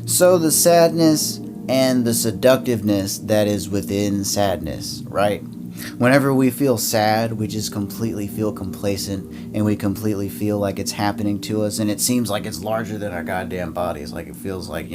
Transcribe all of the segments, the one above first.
So the sadness and the seductiveness that is within sadness, right? Whenever we feel sad, we just completely feel complacent and we completely feel like it's happening to us and it seems like it's larger than our goddamn bodies. Like it feels like,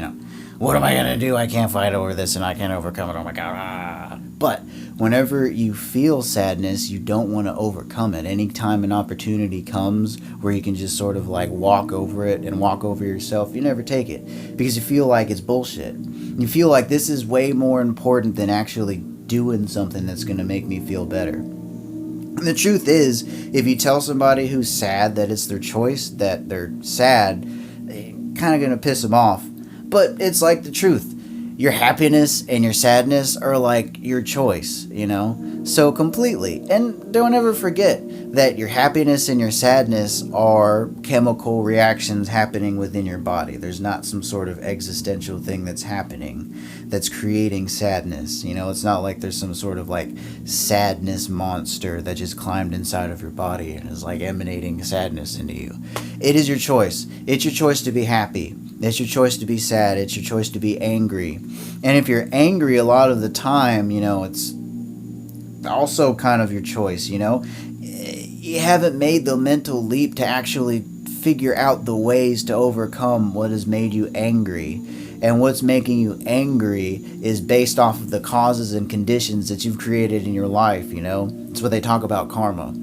what am I gonna do? I can't fight over this and I can't overcome it. Oh my god. Ah. But whenever you feel sadness, you don't want to overcome it. Anytime an opportunity comes where you can just sort of like walk over it and walk over yourself, you never take it because you feel like it's bullshit. You feel like this is way more important than actually doing something that's going to make me feel better. And the truth is, if you tell somebody who's sad that it's their choice, that they're sad, kind of going to piss them off. But it's like the truth. Your happiness and your sadness are like your choice, So completely. And don't ever forget that your happiness and your sadness are chemical reactions happening within your body. There's not some sort of existential thing that's happening that's creating sadness. It's not like there's some sort of like sadness monster that just climbed inside of your body and is like emanating sadness into you. It is your choice. It's your choice to be happy. It's your choice to be sad. It's your choice to be angry. And if you're angry a lot of the time, it's also kind of your choice, You haven't made the mental leap to actually figure out the ways to overcome what has made you angry. And what's making you angry is based off of the causes and conditions that you've created in your life, It's what they talk about karma.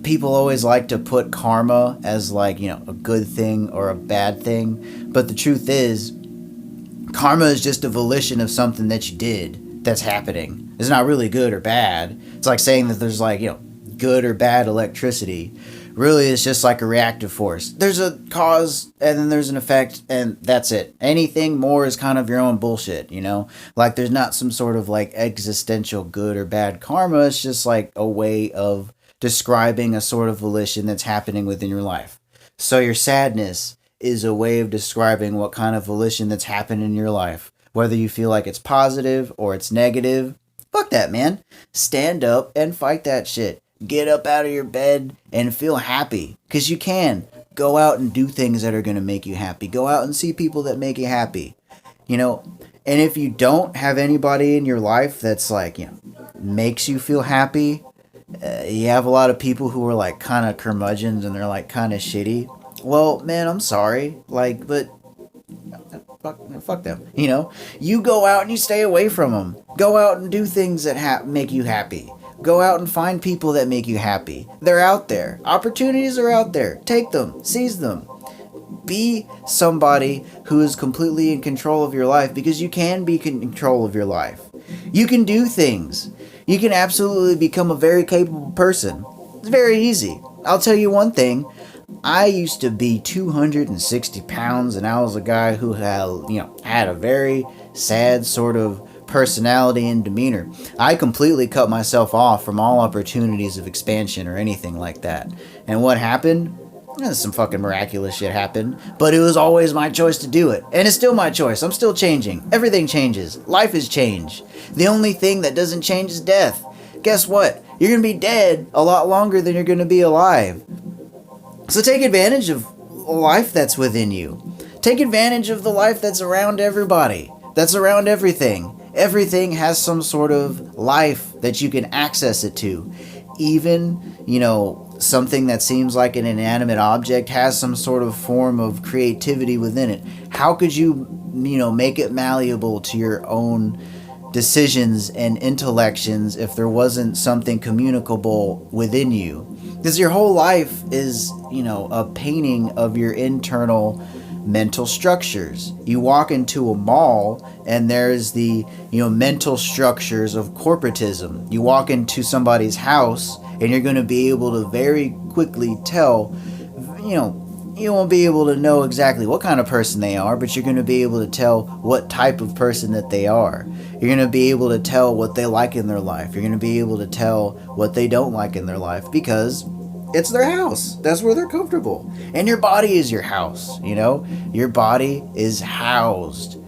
People always like to put karma as like, a good thing or a bad thing. But the truth is, karma is just a volition of something that you did that's happening. It's not really good or bad. It's like saying that there's like, good or bad electricity. Really, it's just like a reactive force. There's a cause and then there's an effect and that's it. Anything more is kind of your own bullshit, Like there's not some sort of like existential good or bad karma. It's just like a way of describing a sort of volition that's happening within your life. So your sadness is a way of describing what kind of volition that's happened in your life. Whether you feel like it's positive or it's negative, fuck that, man. Stand up and fight that shit. Get up out of your bed and feel happy. Because you can. Go out and do things that are going to make you happy. Go out and see people that make you happy. And if you don't have anybody in your life that's like, makes you feel happy, you have a lot of people who are like kind of curmudgeons and they're like kind of shitty. Well, man, I'm sorry. Like, but fuck them. You go out and you stay away from them. Go out and do things that make you happy. Go out and find people that make you happy. They're out there. Opportunities are out there. Take them. Seize them. Be somebody who is completely in control of your life because you can be in control of your life. You can do things. You can absolutely become a very capable person. It's very easy. I'll tell you one thing. I used to be 260 pounds and I was a guy who had a very sad sort of personality and demeanor. I completely cut myself off from all opportunities of expansion or anything like that. And what happened? Some fucking miraculous shit happened, but it was always my choice to do it. And it's still my choice. I'm still changing. Everything changes. Life is change. The only thing that doesn't change is death. Guess what? You're going to be dead a lot longer than you're going to be alive. So take advantage of the life that's within you. Take advantage of the life that's around everybody. That's around everything. Everything has some sort of life that you can access it to. Even, something that seems like an inanimate object has some sort of form of creativity within it. How could you, make it malleable to your own decisions and intellections if there wasn't something communicable within you? Because your whole life is, a painting of your internal mental structures. You walk into a mall and there's the, mental structures of corporatism. You walk into somebody's house and you're going to be able to very quickly tell, you won't be able to know exactly what kind of person they are, but you're going to be able to tell what type of person that they are. You're going to be able to tell what they like in their life. You're going to be able to tell what they don't like in their life because it's their house. That's where they're comfortable. And your body is your house, Your body is housed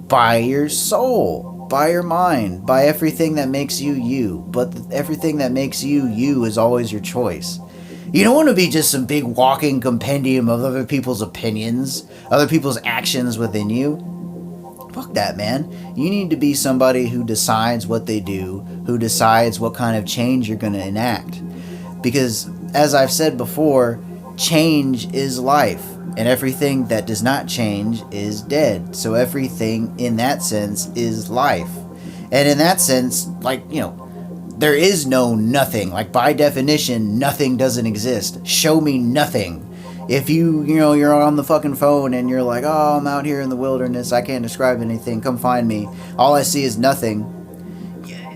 by your soul, by your mind, by everything that makes you you. But everything that makes you you is always your choice. You don't want to be just some big walking compendium of other people's opinions, other people's actions within you. Fuck that, man. You need to be somebody who decides what they do, who decides what kind of change you're going to enact. Because, as I've said before, change is life, and everything that does not change is dead. So everything in that sense is life. And in that sense, like, there is no nothing. Like, by definition, nothing doesn't exist. Show me nothing. If you're on the fucking phone and you're like, oh, I'm out here in the wilderness, I can't describe anything, come find me. All I see is nothing.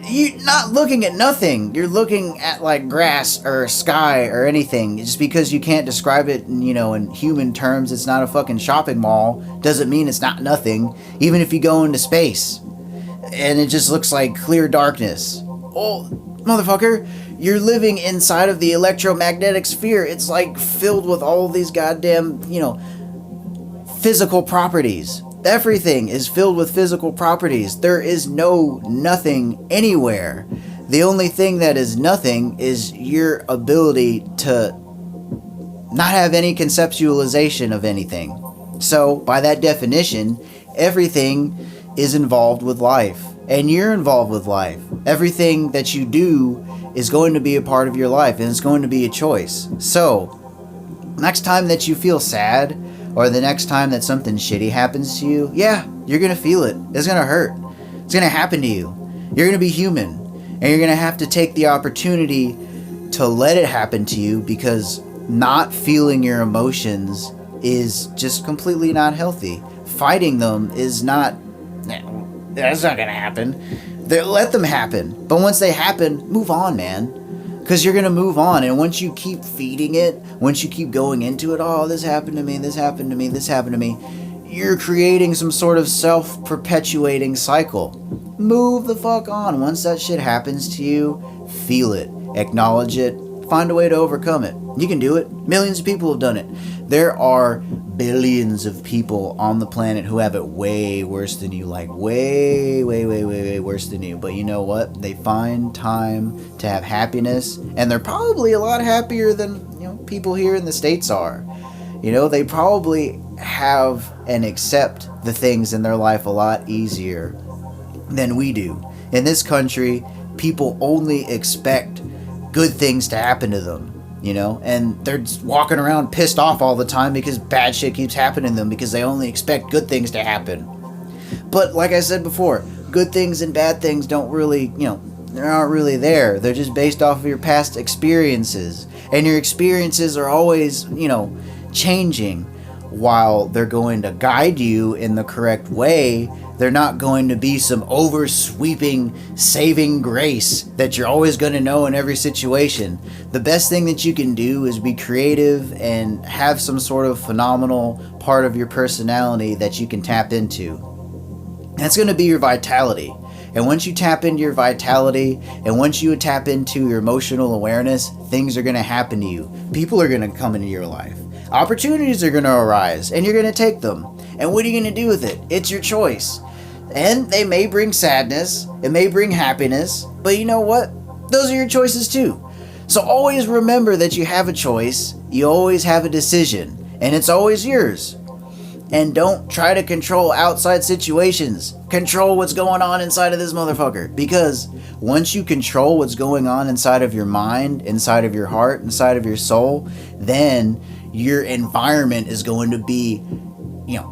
You're not looking at nothing. You're looking at, like, grass or sky or anything. Just because you can't describe it, in human terms, it's not a fucking shopping mall, doesn't mean it's not nothing. Even if you go into space and it just looks like clear darkness. Oh, motherfucker, you're living inside of the electromagnetic sphere. It's like filled with all these goddamn, physical properties. Everything is filled with physical properties. There is no nothing anywhere. The only thing that is nothing is your ability to not have any conceptualization of anything. So, by that definition, everything is involved with life. And you're involved with life. Everything that you do is going to be a part of your life, and it's going to be a choice. So, next time that you feel sad, or the next time that something shitty happens to you, yeah, you're going to feel it. It's going to hurt. It's going to happen to you. You're going to be human. And you're going to have to take the opportunity to let it happen to you, because not feeling your emotions is just completely not healthy. Fighting them is not... That's not going to happen. Let them happen. But once they happen, move on, man. Because you're going to move on. And once you keep feeding it, once you keep going into it, oh, this happened to me, this happened to me, this happened to me, you're creating some sort of self-perpetuating cycle. Move the fuck on. Once that shit happens to you, feel it. Acknowledge it. Find a way to overcome it. You can do it. Millions of people have done it. There are billions of people on the planet who have it way worse than you. Like, way worse than you. But you know what? They find time to have happiness. And they're probably a lot happier than, people here in the States are. They probably have and accept the things in their life a lot easier than we do. In this country, people only expect good things to happen to them, and they're just walking around pissed off all the time because bad shit keeps happening to them because they only expect good things to happen. But like I said before, good things and bad things don't really, they're not really there. They're just based off of your past experiences, and your experiences are always, changing. While they're going to guide you in the correct way, they're not going to be some oversweeping saving grace that you're always going to know in every situation. The best thing that you can do is be creative and have some sort of phenomenal part of your personality that you can tap into. That's going to be your vitality. And once you tap into your vitality, and once you tap into your emotional awareness, things are going to happen to you. People are going to come into your life. Opportunities are going to arise, and you're going to take them. And what are you going to do with it? It's your choice. And they may bring sadness, it may bring happiness, but you know what? Those are your choices too. So always remember that you have a choice, you always have a decision, and it's always yours. And don't try to control outside situations. Control what's going on inside of this motherfucker. Because once you control what's going on inside of your mind, inside of your heart, inside of your soul, then your environment is going to be,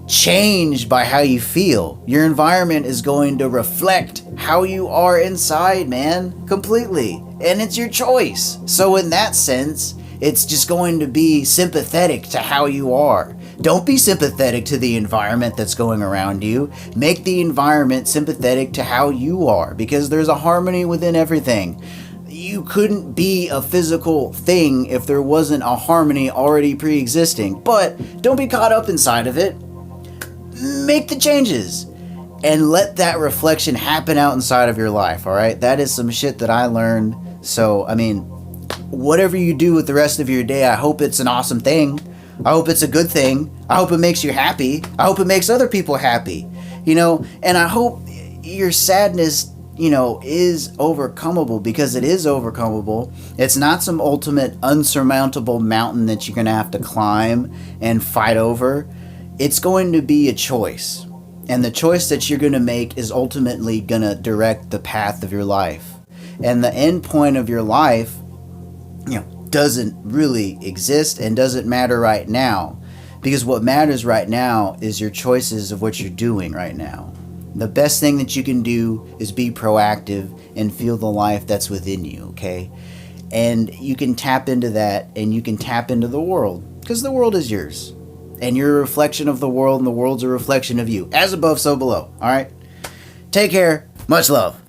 changed by how you feel. Your environment is going to reflect how you are inside, man. Completely. And it's your choice. So in that sense, it's just going to be sympathetic to how you are. Don't be sympathetic to the environment that's going around you. Make the environment sympathetic to how you are, because there's a harmony within everything. You couldn't be a physical thing if there wasn't a harmony already pre-existing. But don't be caught up inside of it. Make the changes and let that reflection happen out inside of your life, all right? That is some shit that I learned. So, whatever you do with the rest of your day, I hope it's an awesome thing. I hope it's a good thing. I hope it makes you happy. I hope it makes other people happy, and I hope your sadness, is overcomable, because it is overcomable. It's not some ultimate unsurmountable mountain that you're going to have to climb and fight over. It's going to be a choice. And the choice that you're going to make is ultimately going to direct the path of your life. And the end point of your life, doesn't really exist and doesn't matter right now. Because what matters right now is your choices of what you're doing right now. The best thing that you can do is be proactive and feel the life that's within you, okay? And you can tap into that, and you can tap into the world, because the world is yours. And you're a reflection of the world, and the world's a reflection of you. As above, so below, all right? Take care. Much love.